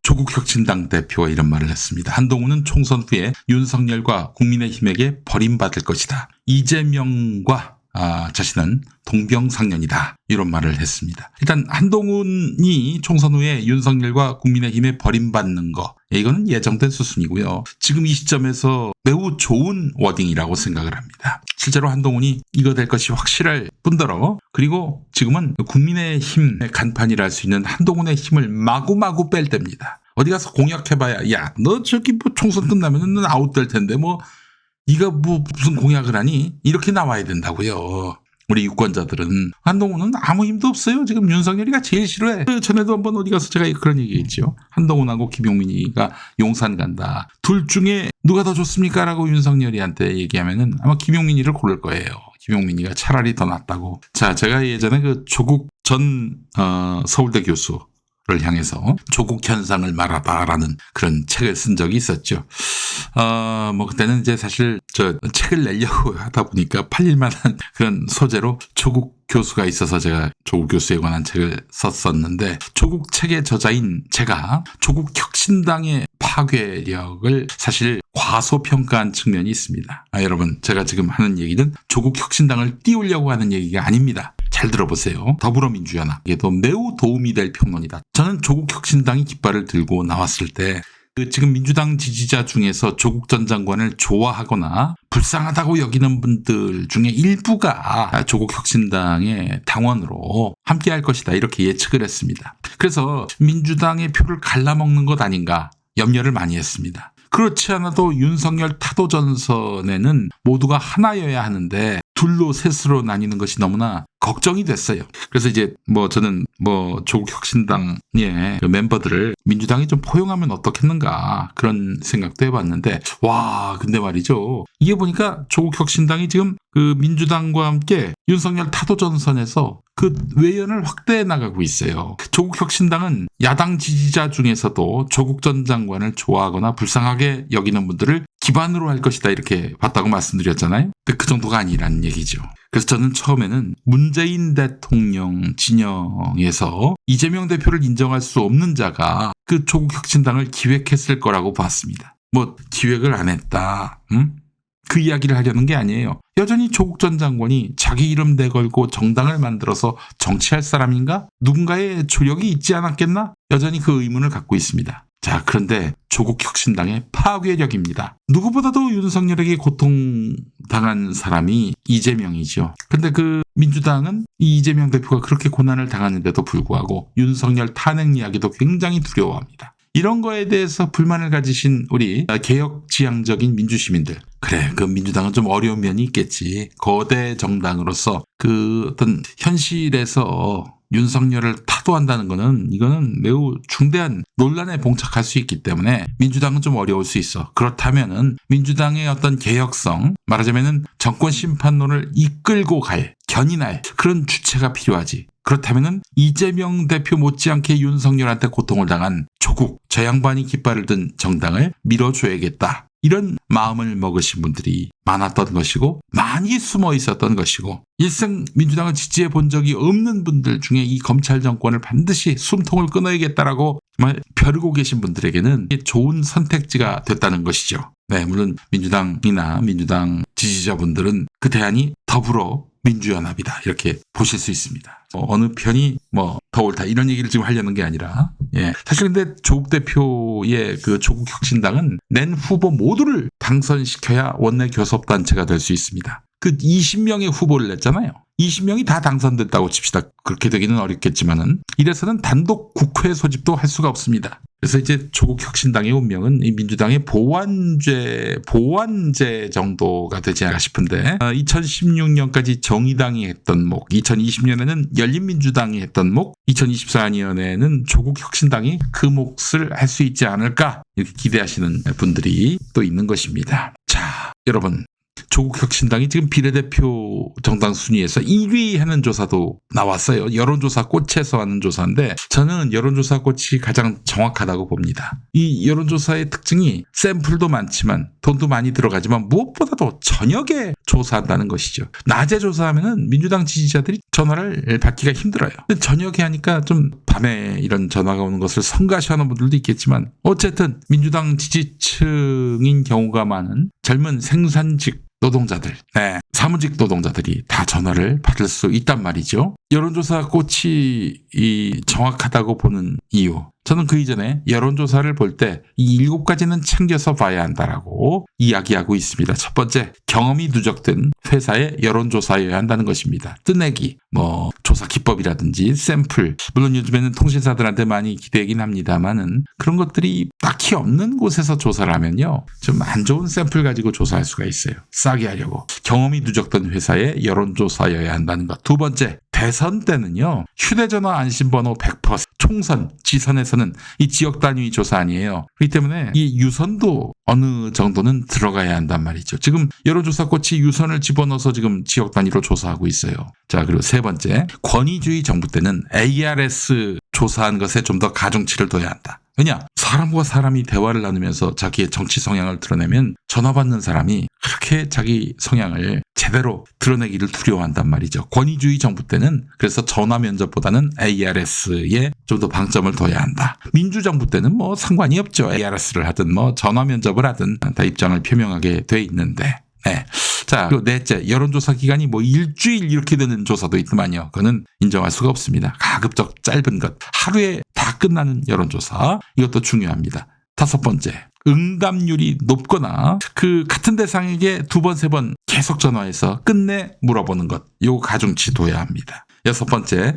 조국혁신당 대표가 이런 말을 했습니다. 한동훈은 총선 후에 윤석열과 국민의힘에게 버림받을 것이다. 이재명과 자신은 동병상련이다. 이런 말을 했습니다. 일단 한동훈이 총선 후에 윤석열과 국민의힘에 버림받는 거, 이거는 예정된 수순이고요. 지금 이 시점에서 매우 좋은 워딩이라고 생각을 합니다. 실제로 한동훈이 이거 될 것이 확실할 뿐더러, 그리고 지금은 국민의힘의 간판이라 할 수 있는 한동훈의 힘을 마구마구 뺄 때입니다. 어디 가서 공약해봐야, 야, 너 저기 뭐 총선 끝나면 넌 아웃될 텐데 네가 무슨 공약을 하니? 이렇게 나와야 된다고요. 우리 유권자들은. 한동훈은 아무 힘도 없어요. 지금 윤석열이가 제일 싫어해. 전에도 한번 어디 가서 제가 그런 얘기했죠. 한동훈하고 김용민이가 용산 간다. 둘 중에 누가 더 좋습니까? 라고 윤석열이한테 얘기하면은 아마 김용민이를 고를 거예요. 김용민이가 차라리 더 낫다고. 자, 제가 예전에 그 조국 전 서울대 교수 를 향해서 조국 현상을 말하다라는 그런 책을 쓴 적이 있었죠. 그때는 이제 사실 저 책을 내려고 하다 보니까 팔릴 만한 그런 소재로 조국 교수가 있어서 제가 조국 교수에 관한 책을 썼었는데, 조국 책의 저자인 제가 조국 혁신당의 파괴력을 사실 과소평가한 측면이 있습니다. 여러분, 제가 지금 하는 얘기는 조국 혁신당을 띄우려고 하는 얘기가 아닙니다. 잘 들어보세요. 더불어민주연합에도 매우 도움이 될 평론이다. 저는 조국 혁신당이 깃발을 들고 나왔을 때 지금 민주당 지지자 중에서 조국 전 장관을 좋아하거나 불쌍하다고 여기는 분들 중에 일부가 조국 혁신당의 당원으로 함께할 것이다, 이렇게 예측을 했습니다. 그래서 민주당의 표를 갈라먹는 것 아닌가 염려를 많이 했습니다. 그렇지 않아도 윤석열 타도 전선에는 모두가 하나여야 하는데 둘로 셋으로 나뉘는 것이 너무나 걱정이 됐어요. 그래서 이제 저는 조국 혁신당의 그 멤버들을 민주당이 좀 포용하면 어떻겠는가 그런 생각도 해봤는데, 근데 말이죠. 이게 보니까 조국 혁신당이 지금 그 민주당과 함께 윤석열 타도 전선에서 그 외연을 확대해 나가고 있어요. 조국 혁신당은 야당 지지자 중에서도 조국 전 장관을 좋아하거나 불쌍하게 여기는 분들을 기반으로 할 것이다, 이렇게 봤다고 말씀드렸잖아요. 근데 그 정도가 아니라는 얘기죠. 그래서 저는 처음에는 문재인 대통령 진영에서 이재명 대표를 인정할 수 없는 자가 그 조국 혁신당을 기획했을 거라고 봤습니다. 기획을 안 했다. 그 이야기를 하려는 게 아니에요. 여전히 조국 전 장관이 자기 이름 내걸고 정당을 만들어서 정치할 사람인가? 누군가의 조력이 있지 않았겠나? 여전히 그 의문을 갖고 있습니다. 자, 그런데 조국 혁신당의 파괴력입니다. 누구보다도 윤석열에게 고통당한 사람이 이재명이죠. 근데 그 민주당은 이 이재명 대표가 그렇게 고난을 당하는데도 불구하고 윤석열 탄핵 이야기도 굉장히 두려워합니다. 이런 거에 대해서 불만을 가지신 우리 개혁지향적인 민주시민들, 그래, 그 민주당은 좀 어려운 면이 있겠지. 거대 정당으로서 그 어떤 현실에서 윤석열을 타도한다는 이거는 매우 중대한 논란에 봉착할 수 있기 때문에 민주당은 좀 어려울 수 있어. 그렇다면은 민주당의 어떤 개혁성, 말하자면은 정권 심판론을 이끌고 갈, 견인할 그런 주체가 필요하지. 그렇다면은 이재명 대표 못지않게 윤석열한테 고통을 당한 조국, 저 양반이 깃발을 든 정당을 밀어줘야겠다. 이런 마음을 먹으신 분들이 많았던 것이고, 많이 숨어 있었던 것이고, 일생 민주당을 지지해 본 적이 없는 분들 중에 이 검찰 정권을 반드시 숨통을 끊어야겠다라고 정말 벼르고 계신 분들에게는 좋은 선택지가 됐다는 것이죠. 네, 물론 민주당이나 민주당 지지자분들은 그 대안이 더불어 민주연합이다, 이렇게 보실 수 있습니다. 어느 편이 더 옳다, 이런 얘기를 지금 하려는 게 아니라, 사실 근데 조국 대표의 그 조국 혁신당은 낸 후보 모두를 당선시켜야 원내 교섭단체가 될 수 있습니다. 그 20명의 후보를 냈잖아요. 20명이 다 당선됐다고 칩시다. 그렇게 되기는 어렵겠지만은 이래서는 단독 국회 소집도 할 수가 없습니다. 그래서 이제 조국 혁신당의 운명은 이 민주당의 보완제 정도가 되지 않을까 싶은데, 2016년까지 정의당이 했던 목, 2020년에는 열린민주당이 했던 목, 2024년에는 조국 혁신당이 그 몫을 할 수 있지 않을까, 이렇게 기대하시는 분들이 또 있는 것입니다. 자, 여러분, 조국혁신당이 지금 비례대표 정당 순위에서 1위 하는 조사도 나왔어요. 여론조사 꽃에서 하는 조사인데 저는 여론조사 꽃이 가장 정확하다고 봅니다. 이 여론조사의 특징이 샘플도 많지만 돈도 많이 들어가지만 무엇보다도 저녁에 조사한다는 것이죠. 낮에 조사하면은 민주당 지지자들이 전화를 받기가 힘들어요. 근데 저녁에 하니까 좀 밤에 이런 전화가 오는 것을 성가시하는 분들도 있겠지만 어쨌든 민주당 지지층인 경우가 많은 젊은 생산직 노동자들, 사무직 노동자들이 다 전화를 받을 수 있단 말이죠. 여론조사 꽃이 정확하다고 보는 이유. 저는 그 이전에 여론조사를 볼 때 이 7가지는 챙겨서 봐야 한다라고 이야기하고 있습니다. 첫 번째, 경험이 누적된 회사의 여론조사여야 한다는 것입니다. 뜨내기, 조사 기법이라든지 샘플. 물론 요즘에는 통신사들한테 많이 기대긴 합니다만은 그런 것들이 딱히 없는 곳에서 조사를 하면요. 좀 안 좋은 샘플 가지고 조사할 수가 있어요. 싸게 하려고. 경험이 누적된 회사의 여론조사여야 한다는 것. 두 번째, 대선 때는요. 휴대전화 안심번호 100%, 총선, 지선에서는 이 지역 단위 조사 아니에요. 그렇기 때문에 이 유선도 어느 정도는 들어가야 한단 말이죠. 지금 여론조사 꽃이 유선을 집어넣어서 지금 지역 단위로 조사하고 있어요. 자, 그리고 세 번째, 권위주의 정부 때는 ARS 조사한 것에 좀 더 가중치를 둬야 한다. 왜냐? 사람과 사람이 대화를 나누면서 자기의 정치 성향을 드러내면 전화 받는 사람이 그렇게 자기 성향을 제대로 드러내기를 두려워한단 말이죠. 권위주의 정부 때는 그래서 전화 면접보다는 ARS에 좀 더 방점을 둬야 한다. 민주정부 때는 상관이 없죠. ARS를 하든 전화 면접을 하든 다 입장을 표명하게 돼 있는데. 자, 그리고 넷째, 여론조사 기간이 일주일 이렇게 되는 조사도 있더만요. 그거는 인정할 수가 없습니다. 가급적 짧은 것. 하루에 다 끝나는 여론조사. 이것도 중요합니다. 다섯 번째, 응답률이 높거나 그 같은 대상에게 2번, 3번 계속 전화해서 끝내 물어보는 것. 요거 가중치 둬야 합니다. 여섯 번째,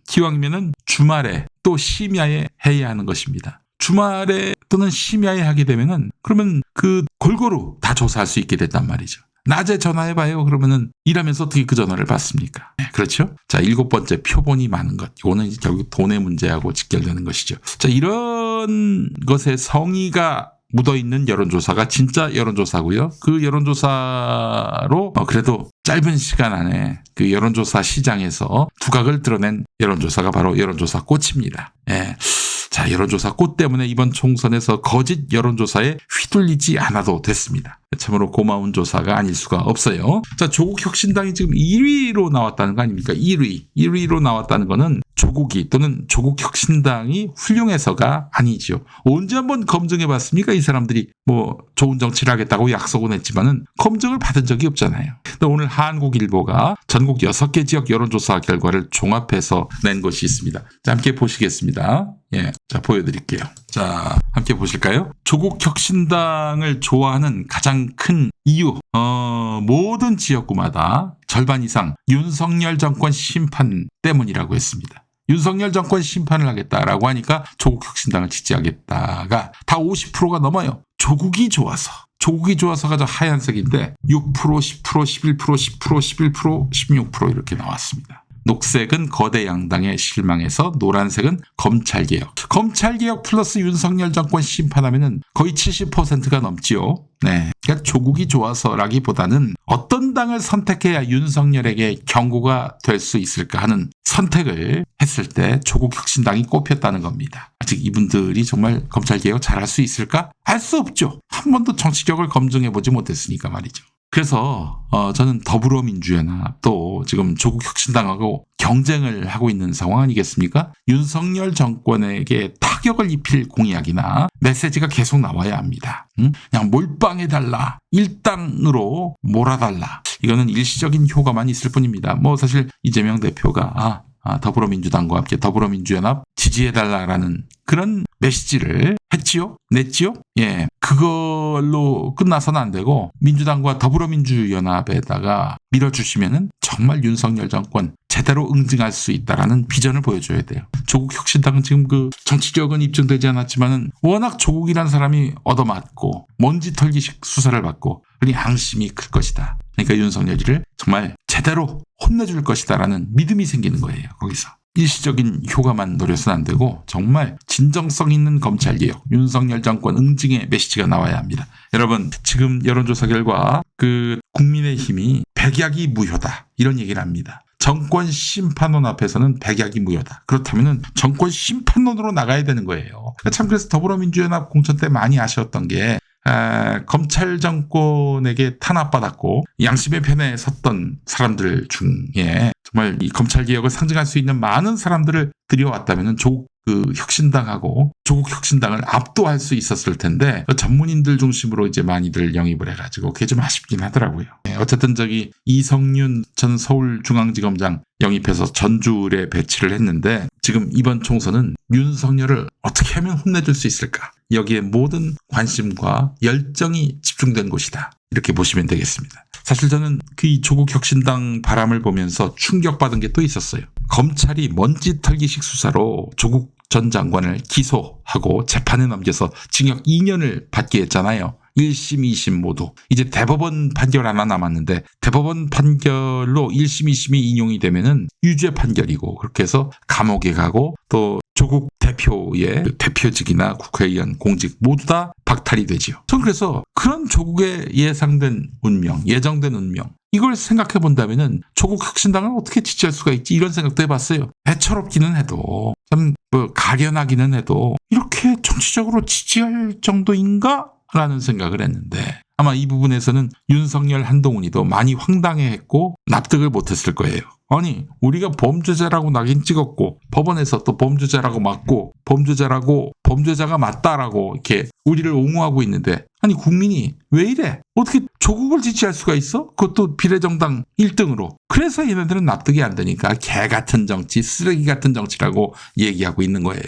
기왕이면은 주말에 또 심야에 해야 하는 것입니다. 주말에 또는 심야에 하게 되면은 그러면 그 골고루 다 조사할 수 있게 됐단 말이죠. 낮에 전화해봐요. 그러면은 일하면서 어떻게 그 전화를 받습니까? 그렇죠? 자, 7번째, 표본이 많은 것. 이거는 결국 돈의 문제하고 직결되는 것이죠. 자, 이런 것에 성의가 묻어있는 여론조사가 진짜 여론조사고요. 그 여론조사로 그래도 짧은 시간 안에 그 여론조사 시장에서 두각을 드러낸 여론조사가 바로 여론조사 꽃입니다. 자, 여론조사 꽃 때문에 이번 총선에서 거짓 여론조사에 휘둘리지 않아도 됐습니다. 참으로 고마운 조사가 아닐 수가 없어요. 자, 조국혁신당이 지금 1위로 나왔다는 거 아닙니까? 1위로 나왔다는 거는 조국이 또는 조국혁신당이 훌륭해서가 아니죠. 언제 한번 검증해 봤습니까? 이 사람들이 좋은 정치를 하겠다고 약속은 했지만은 검증을 받은 적이 없잖아요. 근데 오늘 한국일보가 전국 6개 지역 여론조사 결과를 종합해서 낸 것이 있습니다. 자, 함께 보시겠습니다. 자, 보여드릴게요. 자, 함께 보실까요? 조국혁신당을 좋아하는 가장 큰 이유, 모든 지역구마다 절반 이상 윤석열 정권 심판 때문이라고 했습니다. 윤석열 정권 심판을 하겠다라고 하니까 조국혁신당을 지지하겠다가 다 50%가 넘어요. 조국이 좋아서가 저 하얀색인데 6%, 10%, 11%, 10%, 11%, 16% 이렇게 나왔습니다. 녹색은 거대 양당에 실망해서 노란색은 검찰개혁. 검찰개혁 플러스 윤석열 정권 심판하면은 거의 70%가 넘지요. 그러니까 조국이 좋아서라기보다는 어떤 당을 선택해야 윤석열에게 경고가 될 수 있을까 하는 선택을 했을 때 조국혁신당이 꼽혔다는 겁니다. 아직 이분들이 정말 검찰개혁 잘할 수 있을까? 알 수 없죠. 한 번도 정치력을 검증해보지 못했으니까 말이죠. 그래서 저는 더불어민주연합 또 지금 조국혁신당하고 경쟁을 하고 있는 상황 아니겠습니까? 윤석열 정권에게 타격을 입힐 공약이나 메시지가 계속 나와야 합니다. 그냥 몰빵해달라. 일당으로 몰아달라. 이거는 일시적인 효과만 있을 뿐입니다. 사실 이재명 대표가 더불어민주당과 함께 더불어민주연합 지지해달라라는 그런 메시지를 냈지요? 그걸로 끝나서는 안 되고 민주당과 더불어민주연합에다가 밀어주시면은 정말 윤석열 정권 제대로 응징할 수 있다라는 비전을 보여줘야 돼요. 조국혁신당은 지금 그 정치력은 입증되지 않았지만은 워낙 조국이라는 사람이 얻어맞고 먼지 털기식 수사를 받고 그러니 앙심이 클 것이다. 그러니까 윤석열이를 정말 제대로 혼내줄 것이다라는 믿음이 생기는 거예요. 거기서. 일시적인 효과만 노려서는 안 되고 정말 진정성 있는 검찰개혁, 윤석열 정권 응징의 메시지가 나와야 합니다. 여러분, 지금 여론조사 결과 국민의힘이 백약이 무효다 이런 얘기를 합니다. 정권 심판원 앞에서는 백약이 무효다. 그렇다면 정권 심판원으로 나가야 되는 거예요. 참 그래서 더불어민주연합 공천 때 많이 아쉬웠던 게 검찰 정권에게 탄압받았고 양심의 편에 섰던 사람들 중에 정말 이 검찰개혁을 상징할 수 있는 많은 사람들을 들여왔다면 조국 혁신당하고 조국 혁신당을 압도할 수 있었을 텐데 전문인들 중심으로 이제 많이들 영입을 해가지고 그게 좀 아쉽긴 하더라고요. 어쨌든 이성윤 전 서울중앙지검장 영입해서 전주에 배치를 했는데 지금 이번 총선은 윤석열을 어떻게 하면 혼내줄 수 있을까? 여기에 모든 관심과 열정이 집중된 곳이다. 이렇게 보시면 되겠습니다. 사실 저는 이 조국 혁신당 바람을 보면서 충격받은 게 또 있었어요. 검찰이 먼지 털기식 수사로 조국 전 장관을 기소하고 재판에 넘겨서 징역 2년을 받게 했잖아요. 1심, 2심 모두. 이제 대법원 판결 하나 남았는데 대법원 판결로 1심, 2심이 인용이 되면은 유죄 판결이고 그렇게 해서 감옥에 가고 또 조국 대표의 대표직이나 국회의원 공직 모두 다 박탈이 되지요. 전 그래서 그런 조국의 예정된 운명 이걸 생각해 본다면은 조국 혁신당을 어떻게 지지할 수가 있지 이런 생각도 해봤어요. 애처롭기는 해도 참 가련하기는 해도 이렇게 정치적으로 지지할 정도인가? 라는 생각을 했는데 아마 이 부분에서는 윤석열 한동훈이도 많이 황당해했고 납득을 못했을 거예요. 아니 우리가 범죄자라고 낙인 찍었고 법원에서 또 범죄자라고 맞고 범죄자가 맞다라고 이렇게 우리를 옹호하고 있는데 아니 국민이 왜 이래? 어떻게 조국을 지지할 수가 있어? 그것도 비례정당 1등으로. 그래서 얘네들은 납득이 안 되니까 개 같은 정치, 쓰레기 같은 정치라고 얘기하고 있는 거예요.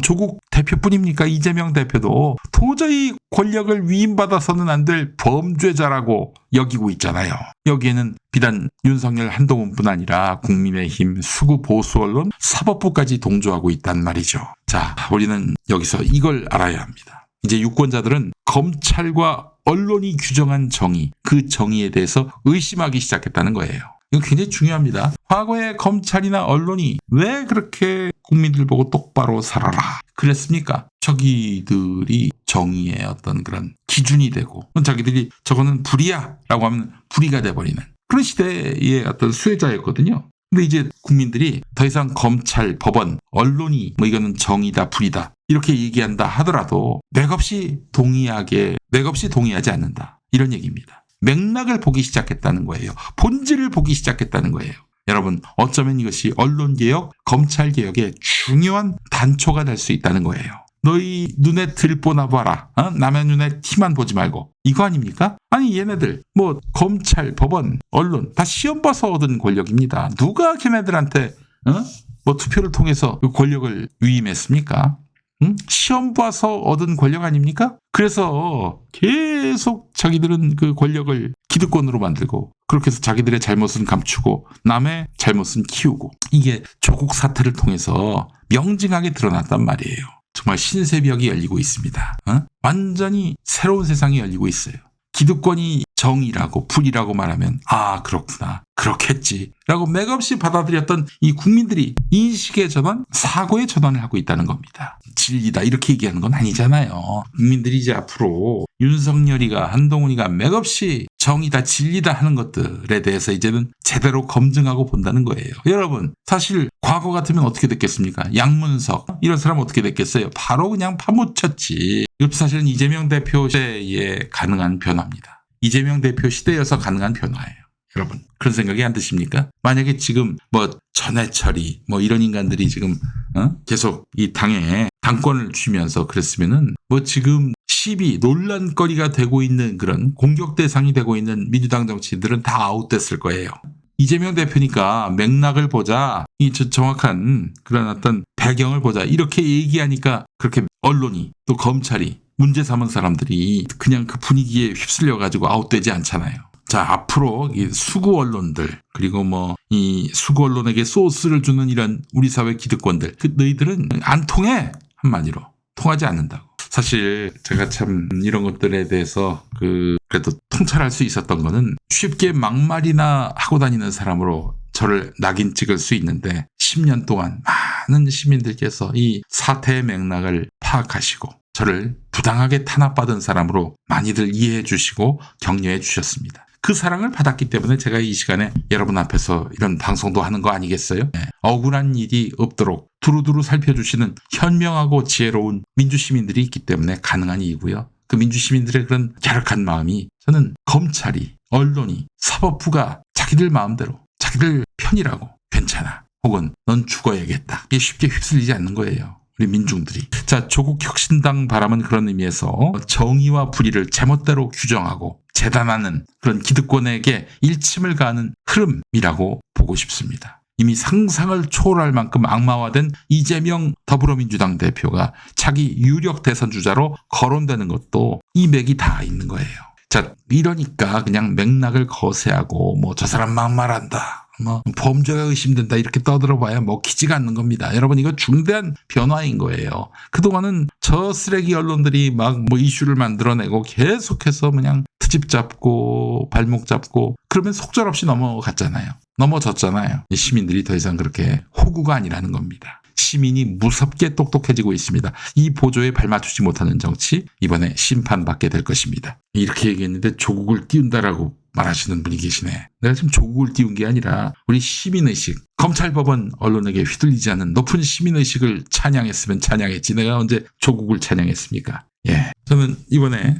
조국 대표뿐입니까? 이재명 대표도 도저히 권력을 위임받아서는 안 될 범죄자라고 여기고 있잖아요. 여기에는 비단 윤석열 한동훈뿐 아니라 국민의힘, 수구 보수 언론, 사법부까지 동조하고 있단 말이죠. 자, 우리는 여기서 이걸 알아야 합니다. 이제 유권자들은 검찰과 언론이 규정한 정의, 그 정의에 대해서 의심하기 시작했다는 거예요. 이거 굉장히 중요합니다. 과거에 검찰이나 언론이 왜 그렇게 국민들 보고 똑바로 살아라 그랬습니까? 저기들이 정의의 어떤 그런 기준이 되고 자기들이 저거는 불이야 라고 하면 불이가 돼버리는 그런 시대의 어떤 수혜자였거든요. 근데 이제 국민들이 더 이상 검찰, 법원, 언론이 이거는 정의다, 불이다 이렇게 얘기한다 하더라도 맥없이 동의하지 않는다. 이런 얘기입니다. 맥락을 보기 시작했다는 거예요. 본질을 보기 시작했다는 거예요. 여러분, 어쩌면 이것이 언론개혁, 검찰개혁의 중요한 단초가 될 수 있다는 거예요. 너희 눈에 들보나 봐라. 남의 눈에 티만 보지 말고. 이거 아닙니까? 아니 얘네들 검찰, 법원, 언론 다 시험 봐서 얻은 권력입니다. 누가 걔네들한테 투표를 통해서 그 권력을 위임했습니까? 시험 봐서 얻은 권력 아닙니까? 그래서 계속 자기들은 그 권력을 기득권으로 만들고 그렇게 해서 자기들의 잘못은 감추고 남의 잘못은 키우고 이게 조국 사태를 통해서 명징하게 드러났단 말이에요. 정말 신세벽이 열리고 있습니다. 완전히 새로운 세상이 열리고 있어요. 기득권이 정의라고 불이라고 말하면 그렇구나 그렇겠지 라고 맥없이 받아들였던 이 국민들이 인식의 전환, 사고의 전환을 하고 있다는 겁니다. 진리다 이렇게 얘기하는 건 아니잖아요. 국민들이 이제 앞으로 윤석열이가 한동훈이가 맥없이 정의다 진리다 하는 것들에 대해서 이제는 제대로 검증하고 본다는 거예요. 여러분 사실 과거 같으면 어떻게 됐겠습니까? 양문석 이런 사람 어떻게 됐겠어요? 바로 그냥 파묻혔지. 이것도 사실은 이재명 대표 시대에 가능한 변화입니다. 이재명 대표 시대여서 가능한 변화예요. 여러분 그런 생각이 안 드십니까? 만약에 지금 전해철이 이런 인간들이 지금 계속 이 당에 당권을 쥐면서 그랬으면은 지금 시비 논란거리가 되고 있는 그런 공격 대상이 되고 있는 민주당 정치인들은 다 아웃됐을 거예요. 이재명 대표니까 맥락을 보자, 이 정확한 그런 어떤 배경을 보자 이렇게 얘기하니까 그렇게 언론이 또 검찰이 문제 삼은 사람들이 그냥 그 분위기에 휩쓸려 가지고 아웃되지 않잖아요. 자, 앞으로 이 수구 언론들 그리고 이 수구 언론에게 소스를 주는 이런 우리 사회 기득권들 너희들은 안 통해 한마디로 통하지 않는다고. 사실 제가 참 이런 것들에 대해서 그래도 통찰할 수 있었던 거는 쉽게 막말이나 하고 다니는 사람으로 저를 낙인 찍을 수 있는데 10년 동안 많은 시민들께서 이 사태의 맥락을 파악하시고 저를 부당하게 탄압받은 사람으로 많이들 이해해 주시고 격려해 주셨습니다. 그 사랑을 받았기 때문에 제가 이 시간에 여러분 앞에서 이런 방송도 하는 거 아니겠어요? 네. 억울한 일이 없도록 두루두루 살펴주시는 현명하고 지혜로운 민주시민들이 있기 때문에 가능한 일이고요. 그 민주시민들의 그런 갸륵한 마음이 저는 검찰이, 언론이, 사법부가 자기들 마음대로 자기들 편이라고 괜찮아. 혹은 넌 죽어야겠다. 이게 쉽게 휩쓸리지 않는 거예요. 우리 민중들이. 자, 조국혁신당 바람은 그런 의미에서 정의와 불의를 제멋대로 규정하고 재단하는 그런 기득권에게 일침을 가하는 흐름이라고 보고 싶습니다. 이미 상상을 초월할 만큼 악마화된 이재명 더불어민주당 대표가 차기 유력 대선 주자로 거론되는 것도 이 맥이 다 있는 거예요. 자, 이러니까 그냥 맥락을 거세하고 뭐 저 사람 막말한다. 뭐 범죄가 의심된다 이렇게 떠들어봐야 먹히지가 않는 겁니다. 여러분 이거 중대한 변화인 거예요. 그동안은 저 쓰레기 언론들이 막 뭐 이슈를 만들어내고 계속해서 그냥 트집 잡고 발목 잡고 그러면 속절없이 넘어졌잖아요. 시민들이 더 이상 그렇게 호구가 아니라는 겁니다. 시민이 무섭게 똑똑해지고 있습니다. 이 보조에 발맞추지 못하는 정치 이번에 심판받게 될 것입니다. 이렇게 얘기했는데 조국을 띄운다라고 말하시는 분이 계시네. 내가 지금 조국을 띄운 게 아니라 우리 시민의식, 검찰, 법원, 언론에게 휘둘리지 않는 높은 시민의식을 찬양했으면 찬양했지. 내가 언제 조국을 찬양했습니까? 예, 저는 이번에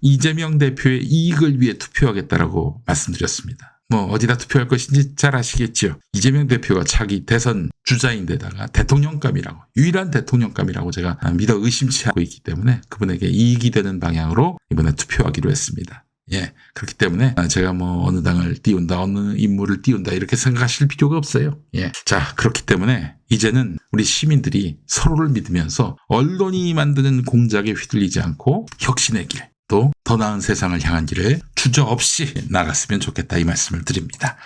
이재명 대표의 이익을 위해 투표하겠다라고 말씀드렸습니다. 뭐 어디다 투표할 것인지 잘 아시겠죠. 이재명 대표가 차기 대선 주자인데다가 대통령감이라고, 유일한 대통령감이라고 제가 믿어 의심치 않고 있기 때문에 그분에게 이익이 되는 방향으로 이번에 투표하기로 했습니다. 예, 그렇기 때문에 제가 뭐 어느 당을 띄운다, 어느 인물을 띄운다 이렇게 생각하실 필요가 없어요. 예, 자, 그렇기 때문에 이제는 우리 시민들이 서로를 믿으면서 언론이 만드는 공작에 휘둘리지 않고 혁신의 길, 또 더 나은 세상을 향한 길에 주저없이 나갔으면 좋겠다 이 말씀을 드립니다.